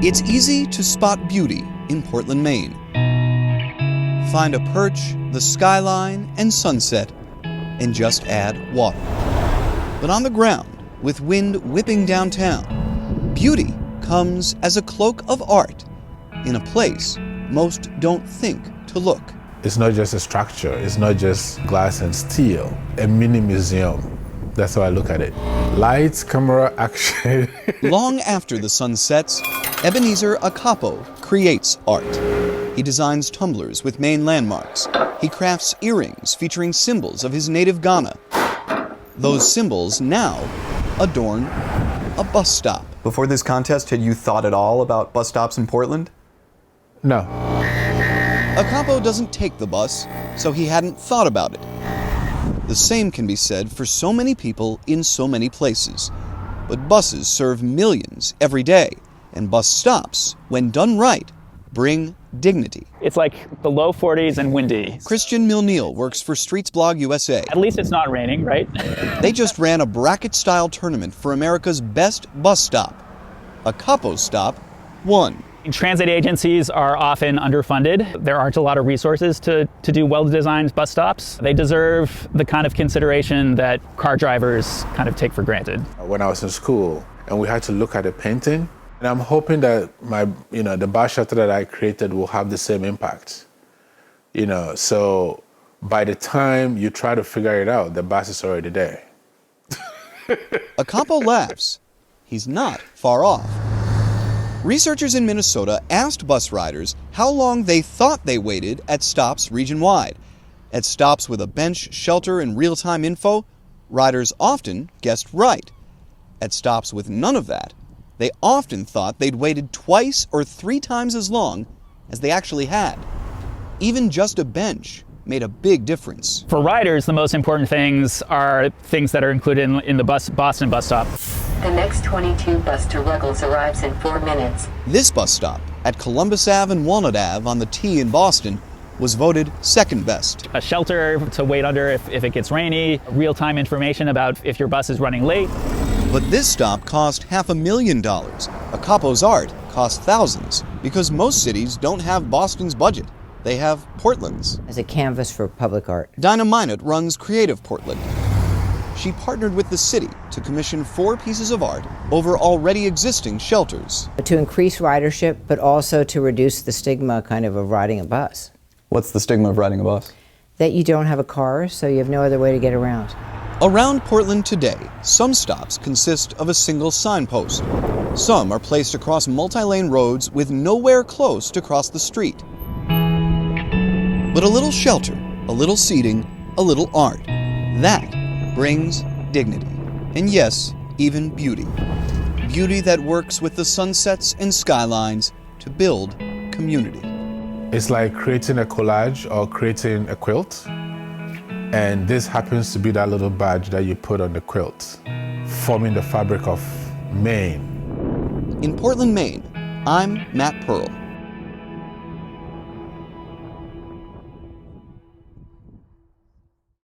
It's easy to spot beauty in Portland, Maine. Find a perch, the skyline, and sunset, and just add water. But on the ground, with wind whipping downtown, beauty comes as a cloak of art in a place most don't think to look. It's not just a structure, it's not just glass and steel, a mini museum. That's how I look at it. Lights, camera, action. Long after the sun sets, Ebenezer Akapo creates art. He designs tumblers with Maine landmarks. He crafts earrings featuring symbols of his native Ghana. Those symbols now adorn a bus stop. Before this contest, had you thought at all about bus stops in Portland? No. Akapo doesn't take the bus, so he hadn't thought about it. The same can be said for so many people in so many places. But buses serve millions every day, and bus stops, when done right, bring dignity. It's like the low 40s and windy. Christian Milneal works for Streets Blog USA. At least it's not raining, right? They just ran a bracket-style tournament for America's best bus stop. Akapo's stop won. Transit agencies are often underfunded. There aren't a lot of resources to do well-designed bus stops. They deserve the kind of consideration that car drivers kind of take for granted. When I was in school and we had to look at a painting, and I'm hoping that the bus shelter that I created will have the same impact. So by the time you try to figure it out, the bus is already there. Akapo laughs. He's not far off. Researchers in Minnesota asked bus riders how long they thought they waited at stops region-wide. At stops with a bench, shelter, and real-time info, riders often guessed right. At stops with none of that, they often thought they'd waited twice or 3 times as long as they actually had. Even just a bench made a big difference. For riders, the most important things are things that are included in the Boston bus stop. The next 22 bus to Ruggles arrives in 4 minutes. This bus stop at Columbus Ave and Walnut Ave on the T in Boston was voted second best. A shelter to wait under if it gets rainy, real-time information about if your bus is running late. But this stop cost $500,000. Akapo's art cost thousands because most cities don't have Boston's budget. They have Portland's. As a canvas for public art. Dinah Minot runs Creative Portland. She partnered with the city to commission 4 pieces of art over already existing shelters. To increase ridership, but also to reduce the stigma of riding a bus. What's the stigma of riding a bus? That you don't have a car, so you have no other way to get around. Around Portland today, some stops consist of a single signpost. Some are placed across multi-lane roads with nowhere close to cross the street. But a little shelter, a little seating, a little art, that brings dignity. And yes, even beauty. Beauty that works with the sunsets and skylines to build community. It's like creating a collage or creating a quilt. And this happens to be that little badge that you put on the quilt, forming the fabric of Maine. In Portland, Maine, I'm Matt Pearl.